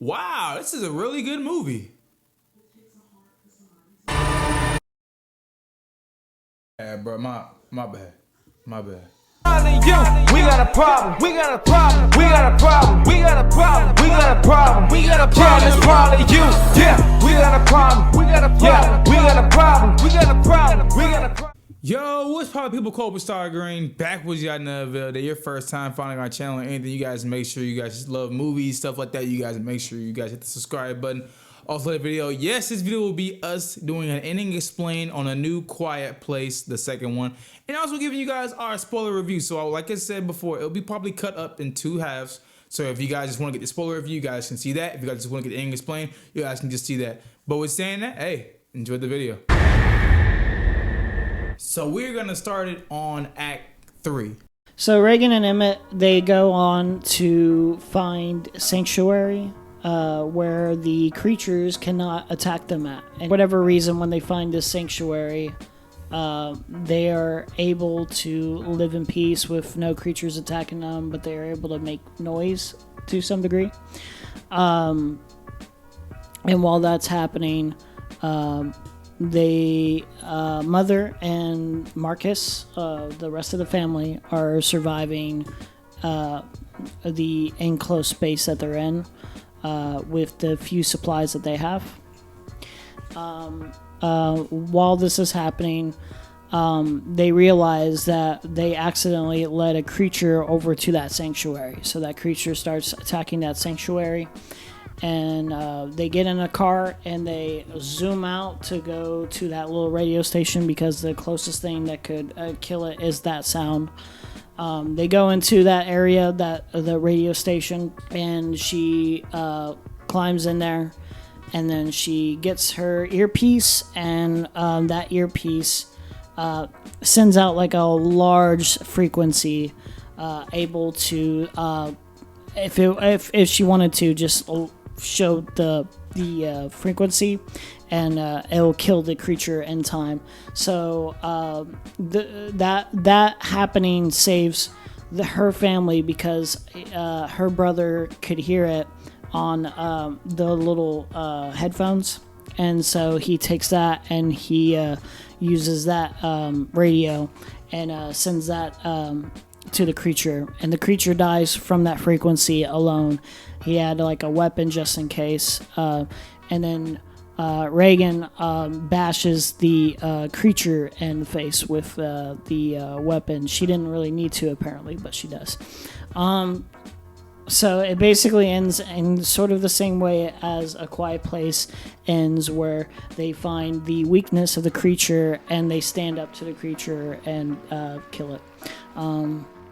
Wow, this is a really good movie. Yeah, bro, my bad. My bad. We got a problem. We got a problem. We got a problem. We got a problem. We got a problem. We got a problem. Yeah, it's probably you. Yeah, we got a problem. We got a problem. Yeah, we got a problem. We got a problem. We got a problem. Yo, what's poppin', people? Cobra Star Green back with you out in another video. They're your first time finding our channel or anything. You guys make sure you guys love movies, stuff like that. You guys make sure you guys hit the subscribe button. Also, the video. Yes, this video will be us doing an ending explain on a new Quiet Place, the second one, and also giving you guys our spoiler review. So, like I said before, it'll be probably cut up in 2 halves. So, if you guys just want to get the spoiler review, you guys can see that. If you guys just want to get the ending explain, you guys can just see that. But with saying that, hey, enjoy the video. So we're gonna start it on Act 3. So Reagan and Emmett, they go on to find sanctuary where the creatures cannot attack them at. And for whatever reason, when they find this sanctuary, they are able to live in peace with no creatures attacking them, but they are able to make noise to some degree. And while that's happening, Mother and Marcus, the rest of the family, are surviving the enclosed space that they're in with the few supplies that they have. While this is happening, they realize that they accidentally led a creature over to that sanctuary. So that creature starts attacking that sanctuary. And they get in a car and they zoom out to go to that little radio station because the closest thing that could kill it is that sound. They go into that area, the radio station, and she climbs in there, and then she gets her earpiece, and that earpiece sends out like a large frequency, able to, if she wanted to, just show the frequency, and it'll kill the creature in time. So that happening saves her family because her brother could hear it on the little headphones, and so he takes that and he uses that radio and sends that to the creature, and the creature dies from that frequency alone. He had like a weapon just in case, and then Reagan bashes the creature in the face with the weapon. She didn't really need to apparently, but she does. So it basically ends in sort of the same way as A Quiet Place ends, where they find the weakness of the creature and they stand up to the creature and kill it.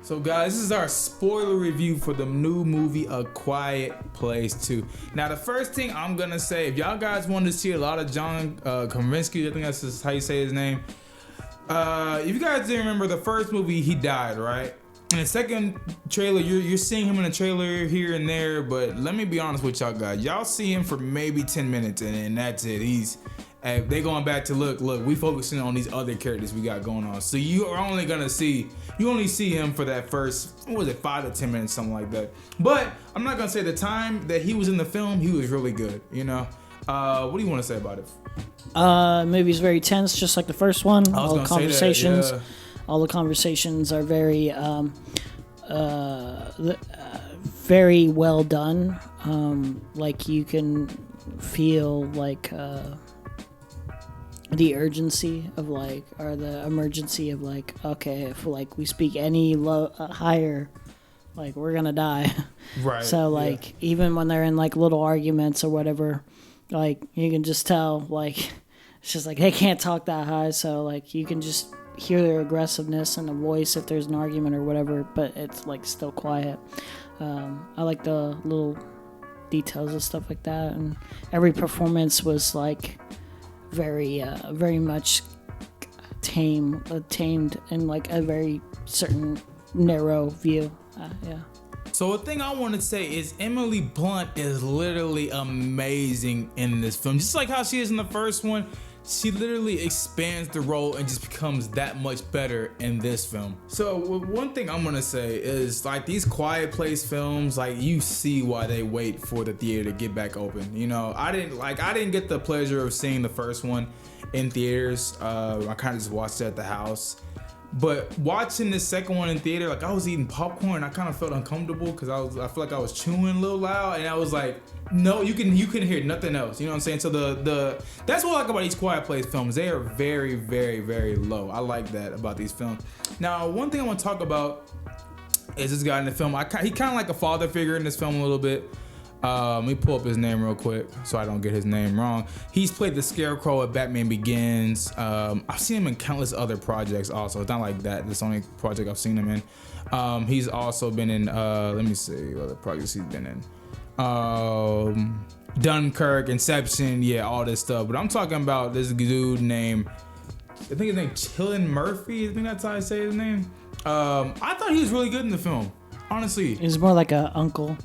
So guys, this is our spoiler review for the new movie A Quiet Place 2. Now the first thing I'm gonna say, if y'all guys wanted to see a lot of John Krasinski, I think that's just how you say his name. If you guys didn't remember the first movie, he died, right? In the second trailer, you're seeing him in the trailer here and there, but let me be honest with y'all guys. Y'all see him for maybe 10 minutes and that's it. They going back to look, we focusing on these other characters we got going on. So you only see him for that first, what was it, 5 to 10 minutes, something like that. But I'm not gonna say the time that he was in the film, he was really good, you know? What do you want to say about it? Movie's very tense, just like the first one. All the conversations, yeah. All the conversations are very, very well done. Like you can feel like the urgency of like, or the emergency of like, okay, if like we speak any higher, like we're gonna die. Right. So like, even when they're in like little arguments or whatever, like you can just tell, like it's just like they can't talk that high, so like you can just hear their aggressiveness in the voice if there's an argument or whatever, but it's like still quiet. I like the little details and stuff like that, and every performance was like very much tamed in like a very certain narrow view. Yeah. So a thing I want to say is Emily Blunt is literally amazing in this film. Just like how she is in the first one, she literally expands the role and just becomes that much better in this film. So one thing I'm gonna say is like these Quiet Place films, like you see why they wait for the theater to get back open. You know, I didn't get the pleasure of seeing the first one in theaters. I kind of just watched it at the house. But watching the second one in theater, like I was eating popcorn, I kind of felt uncomfortable because I feel like I was chewing a little loud, and I was like, no, you couldn't hear nothing else. You know what I'm saying? So that's what I like about these Quiet Place films. They are very, very, very low. I like that about these films. Now, one thing I want to talk about is this guy in the film. He kind of like a father figure in this film a little bit. Let me pull up his name real quick so I don't get his name wrong. He's played the Scarecrow at Batman Begins. I've seen him in countless other projects also. It's not like that. This is the only project I've seen him in. He's also been in, let me see what other projects he's been in. Dunkirk, Inception, yeah, all this stuff. But I'm talking about this dude named, I think his name Cillian Murphy. I think that's how I say his name. I thought he was really good in the film, honestly. He's more like a uncle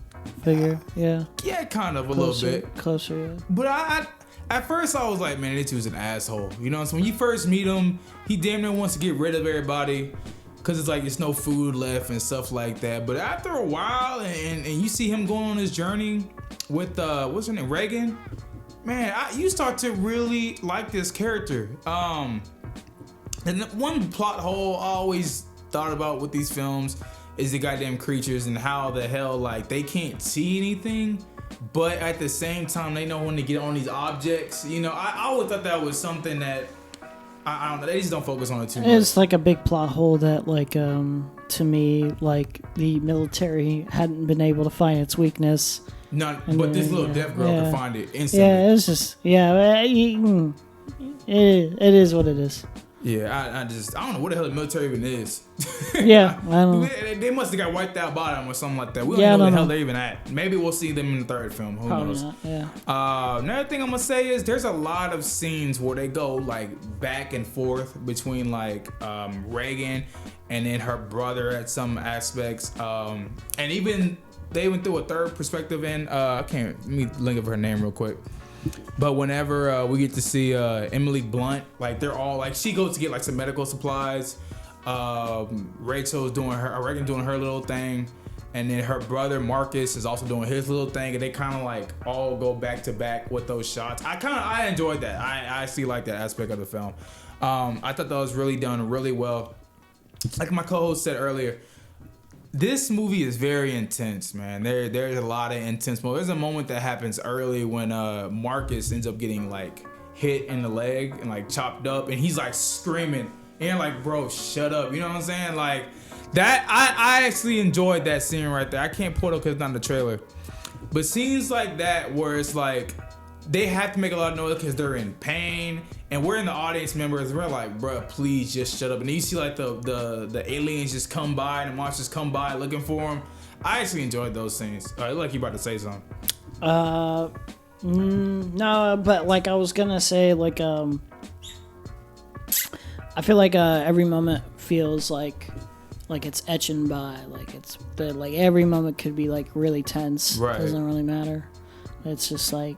figure, yeah. Yeah, kind of a little bit closer. Yeah. But I at first I was like, man, this dude's an asshole. You know, so when you first meet him, he damn near wants to get rid of everybody because it's like there's no food left and stuff like that. But after a while, and you see him going on his journey with what's her name, Reagan. Man, you start to really like this character. And one plot hole I always thought about with these films is the goddamn creatures and how the hell like they can't see anything, but at the same time they know when to get on these objects. You know, I always thought that was something that I don't know. They just don't focus on it too much. It's like a big plot hole that like to me like the military hadn't been able to find its weakness. But this little deaf girl can find it instantly. Yeah, it's just it is what it is. Yeah, I don't know what the hell the military even is. Yeah, I don't know. They must have got wiped out by them or something like that. We don't know where the hell they're even at. Maybe we'll see them in the third film. Who knows? Not, yeah. Another thing I'm gonna say is there's a lot of scenes where they go like back and forth between like Reagan and then her brother at some aspects, and even they went through a third perspective. And let me link up her name real quick. But whenever we get to see Emily Blunt, like they're all like, she goes to get like some medical supplies. Rachel's doing Reagan doing her little thing, and then her brother Marcus is also doing his little thing, and they kind of like all go back to back with those shots. I enjoyed that. I actually like that aspect of the film. I thought that was really done really well. Like my co-host said earlier, this movie is very intense, man. There's a lot of intense moments. There's a moment that happens early when Marcus ends up getting like hit in the leg and like chopped up, and he's like screaming, and you're like, bro, shut up. You know what I'm saying? Like that. I actually enjoyed that scene right there. I can't pull it up because it's not in the trailer, but scenes like that where it's like they have to make a lot of noise because they're in pain, and we're in the audience members. We're like, bro, please just shut up. And then you see like the aliens just come by and the monsters come by looking for them. I actually enjoyed those scenes. Look like you about to say something. No, but like I was gonna say, like I feel like every moment feels like it's etching by, like every moment could be like really tense. Right. Doesn't really matter. It's just like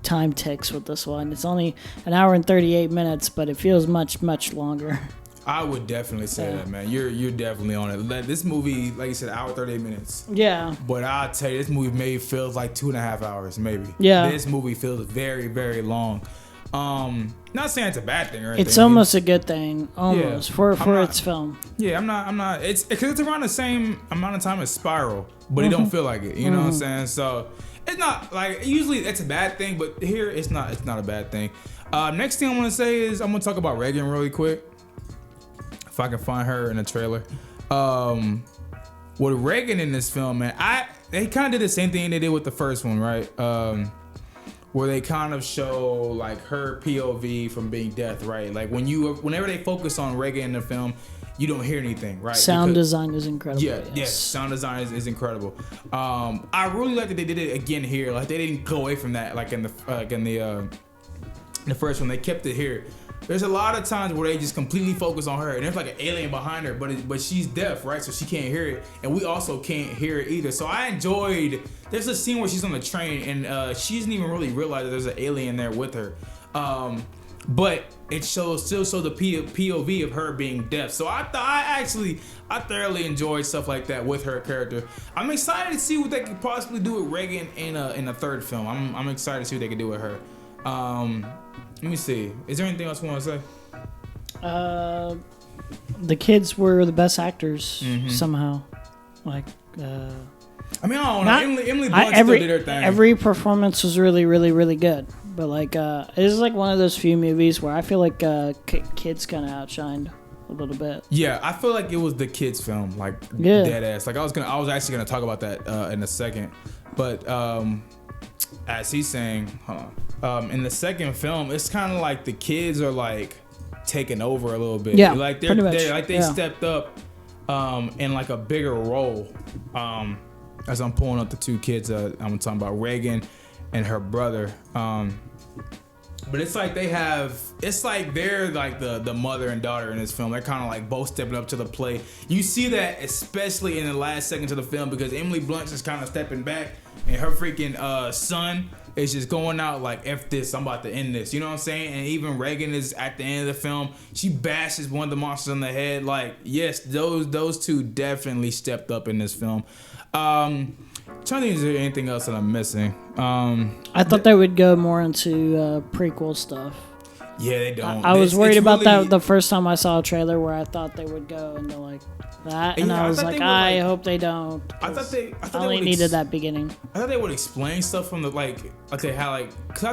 time ticks with this one. It's only an hour and 38 minutes, but it feels much, much longer. I would definitely say that, man. You're definitely on it. This movie, like you said, hour 38 minutes. Yeah. But I'll tell you, this movie maybe feels like 2.5 hours, maybe. Yeah. This movie feels very, very long. Not saying it's a bad thing or anything. It's almost a good thing, almost, for its film. Yeah, I'm not. It's because it's around the same amount of time as Spiral, but it don't feel like it. You know what I'm saying? So it's not like, usually it's a bad thing, but here it's not a bad thing. Next thing I want to say is I'm gonna talk about Reagan really quick, if I can find her in the trailer. With Reagan in this film, man, they kind of did the same thing they did with the first one, right? Where they kind of show like her POV from being deaf, right? Like whenever they focus on Reagan in the film, you don't hear anything, right? Sound design is incredible. Yeah, yes, sound design is incredible. I really like that they did it again here. Like they didn't go away from that, like in the first one. They kept it here. There's a lot of times where they just completely focus on her, and there's like an alien behind her, but she's deaf, right? So she can't hear it, and we also can't hear it either. So I enjoyed. There's a scene where she's on the train, and she doesn't even really realize that there's an alien there with her. But it still shows the POV of her being deaf. So I thoroughly enjoyed stuff like that with her character. I'm excited to see what they could possibly do with Reagan in a third film. I'm excited to see what they could do with her. Let me see. Is there anything else you want to say? The kids were the best actors somehow. Like, I mean, I don't know. Emily Blunt still did her thing. Every performance was really, really, really good. But like, it is like one of those few movies where I feel like kids kind of outshined a little bit. Yeah, I feel like it was the kids' film, like dead ass. Like I was actually gonna talk about that in a second, but as he's saying, in the second film, it's kind of like the kids are like taking over a little bit. Yeah, like they stepped up in like a bigger role. As I'm pulling up the two kids, I'm talking about Reagan and her brother. But it's like they're like the mother and daughter in this film. They're kind of like both stepping up to the plate. You see that especially in the last seconds of the film because Emily Blunt's just kind of stepping back and her freaking son is just going out like, F this, I'm about to end this. You know what I'm saying? And even Reagan is at the end of the film. She bashes one of the monsters on the head. Like, yes, those two definitely stepped up in this film. Trying to think, is there anything else that I'm missing? I thought they would go more into prequel stuff. Yeah, they don't. I was worried about that the first time I saw a trailer where I thought they would go into like that, and I was like, I hope they don't. I thought they only needed that beginning. I thought they would explain stuff from the because I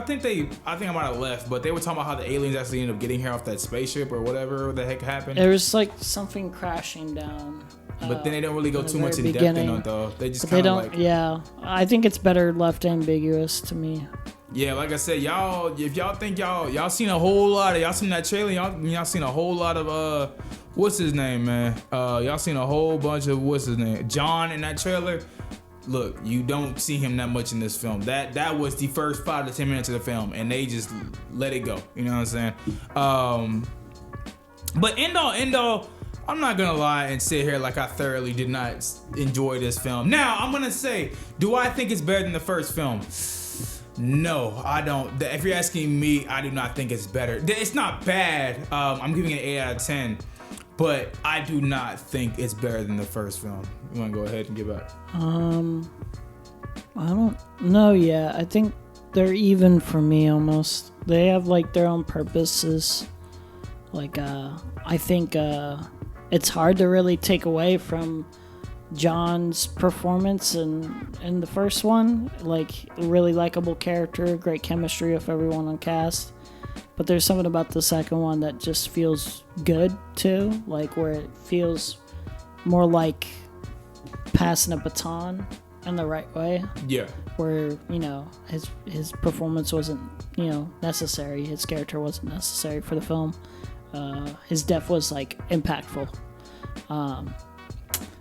think I might have left, but they were talking about how the aliens actually ended up getting here off that spaceship or whatever the heck happened. There was like something crashing down. But then they don't really go too much in depth in it though. They just kind of like. Yeah, I think it's better left ambiguous to me. Yeah, like I said, if y'all think y'all seen a whole lot of, y'all seen that trailer, y'all seen a whole lot of what's his name, man? Y'all seen a whole bunch of what's his name, John in that trailer. Look, you don't see him that much in this film. That was the first 5 to 10 minutes of the film, and they just let it go. You know what I'm saying? But end all, I'm not gonna lie and sit here like I thoroughly did not enjoy this film. Now I'm gonna say, do I think it's better than the first film? No, I don't. If you're asking me, I do not think it's better. It's not bad. I'm giving it an 8 out of 10, but I do not think it's better than the first film. You want to go ahead and give up? I don't know yet. I think they're even for me almost. They have like their own purposes. Like I think it's hard to really take away from John's performance in the first one. Like, a really likable character, great chemistry with everyone on cast. But there's something about the second one that just feels good too, like where it feels more like passing a baton in the right way. Yeah. Where, his performance wasn't, necessary. His character wasn't necessary for the film. His death was like impactful.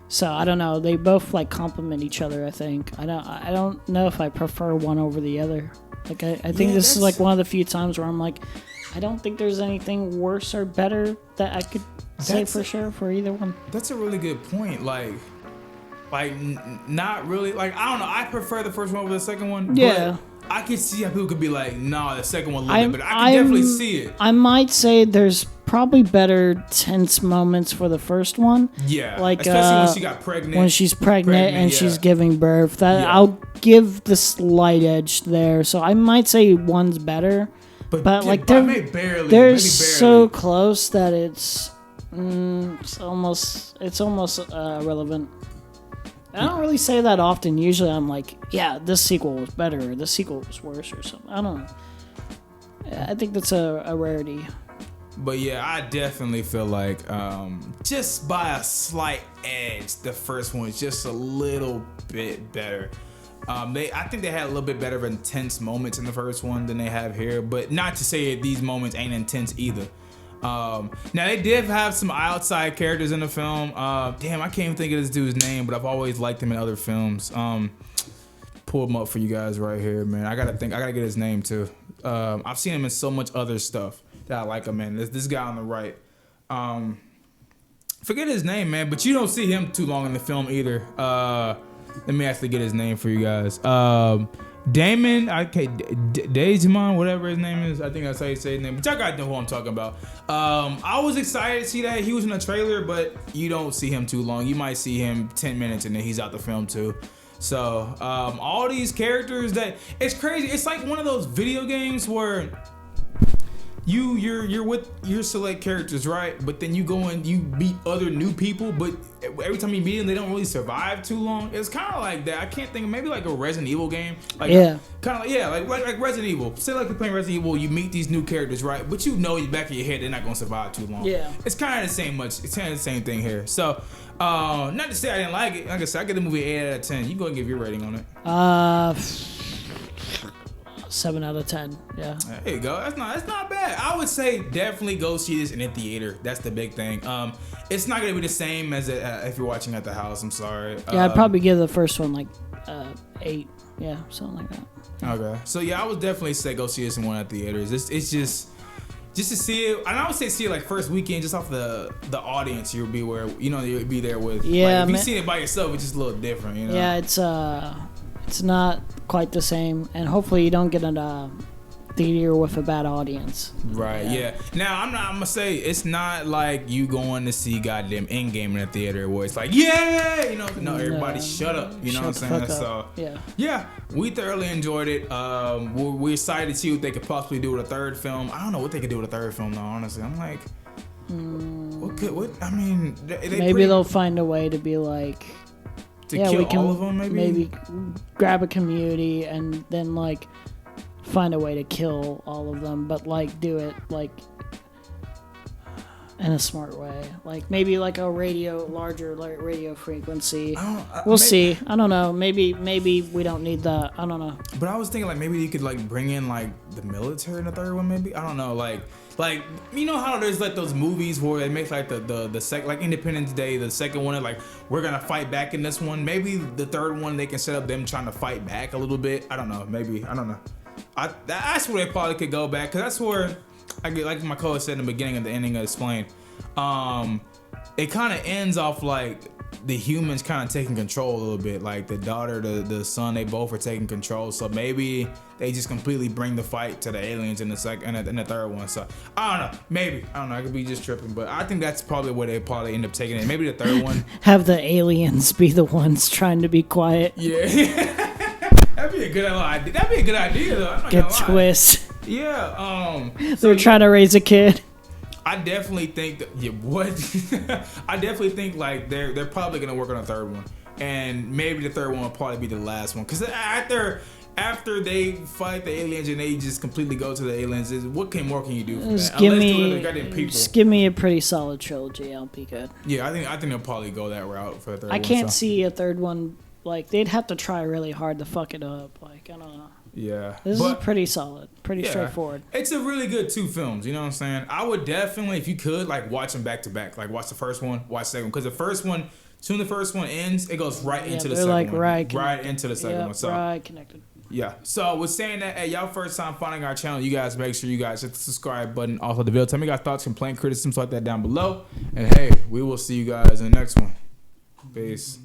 So I don't know. They both like complement each other. I think. I don't know if I prefer one over the other. Like I think this is like one of the few times where I'm like, I don't think there's anything worse or better that I could say for sure for either one. That's a really good point. Like not really. Like, I don't know. I prefer the first one over the second one. Yeah. But I can see how people could be like, nah, the second one a little bit better. I can definitely see it. I might say there's probably better tense moments for the first one. Yeah, like especially when she got pregnant. When she's pregnant and she's giving birth. I'll give the slight edge there. So I might say one's better. But like they're so close that it's almost irrelevant. I don't really say that often. Usually I'm like, yeah, this sequel was better, or this sequel was worse, or something. I don't know. I think that's a rarity. But yeah, I definitely feel like just by a slight edge, the first one is just a little bit better. I think they had a little bit better of intense moments in the first one than they have here, but not to say that these moments ain't intense either. Now they did have some outside characters in the film. Damn, I can't even think of this dude's name, but I've always liked him in other films. Pull him up for you guys right here, man. I gotta get his name too. I've seen him in so much other stuff that I like him in. This guy on the right. Forget his name, man, but you don't see him too long in the film either. Let me actually get his name for you guys. Damon, Dejimon, whatever his name is. I think that's how you say his name. But y'all gotta know who I'm talking about. I was excited to see that he was in the trailer, but you don't see him too long. You might see him 10 minutes and then he's out the film too. So all these characters that it's crazy. It's like one of those video games where you're with your select characters, right? But then you go and you meet other new people, but every time you meet them, they don't really survive too long. It's kind of like that. I can't think of maybe like a Resident Evil game. Like yeah. Kind of like Resident Evil. Say like you're playing Resident Evil, you meet these new characters, right? But you know in the back of your head they're not gonna survive too long. Yeah. It's kind of the same It's kind of the same thing here. So not to say I didn't like it. Like I said, I give the movie 8 out of 10. You go and give your rating on it. 7 out of 10. Yeah. There you go. That's not bad. I would say definitely go see this in the theater. That's the big thing. It's not gonna be the same as if you're watching at the house. I'm sorry. Yeah, I'd probably give the first one like 8. Yeah, something like that. Okay. So yeah, I would definitely say go see this in one of the theaters. It's just to see it, and I would say see it like first weekend, just off the audience you'll be you'll be there with. Yeah. Like, if you see it by yourself, it's just a little different. You know. Yeah, it's not quite the same, and hopefully you don't get in a theater with a bad audience. Right. Yeah. Now I'm gonna say it's not like you going to see goddamn Endgame in a theater where it's like no, everybody shut up. You know what I'm saying? So yeah, we thoroughly enjoyed it. We're excited to see what they could possibly do with a third film. I don't know what they could do with a third film though. Honestly, I'm like, maybe they'll find a way to be like. Kill all of them, maybe grab a community and then like find a way to kill all of them, but like do it like in a smart way, like maybe like a larger radio frequency. We'll see. I don't know. Maybe we don't need that. I don't know. But I was thinking like maybe you could like bring in like the military in the third one. Maybe I don't know. Like you know how there's like those movies where they make like the second, like Independence Day, the second one, like we're gonna fight back in this one. Maybe the third one they can set up them trying to fight back a little bit. I don't know. Maybe I don't know. That's where they probably could go back, because that's where I get, like my co-host said in the beginning and the ending I explained. It kind of ends off like the humans kind of taking control a little bit, like the daughter, the son, they both are taking control. So maybe they just completely bring the fight to the aliens in the second and the third one. So I don't know, maybe I could be just tripping, but I think that's probably where they probably end up taking it. Maybe the third one have the aliens be the ones trying to be quiet. Yeah. That'd be a good idea. That'd be a good idea though. I'm not Get gonna twist. Lie. Yeah. They're trying to raise a kid. I definitely think that. Yeah, what? I definitely think like they're probably gonna work on a third one, and maybe the third one will probably be the last one. Cause after they fight the aliens and they just completely go to the aliens, what more can you do? Just give me a pretty solid trilogy. I'll be good. Yeah, I think they'll probably go that route for the third one. I can't see a third one. Like they'd have to try really hard to fuck it up. Like I don't know. Yeah. This is pretty solid. Pretty straightforward. It's a really good 2 films, you know what I'm saying? I would definitely, if you could, like watch them back to back. Like watch the first one, watch the second one. Because the first one, soon the first one ends, it goes right into the second one. Right into the second one. So right connected. Yeah. So with saying that, hey, y'all first time finding our channel, you guys make sure you guys hit the subscribe button. Also the bell. Tell me your thoughts, complaints, criticisms like that down below. And hey, we will see you guys in the next one. Peace.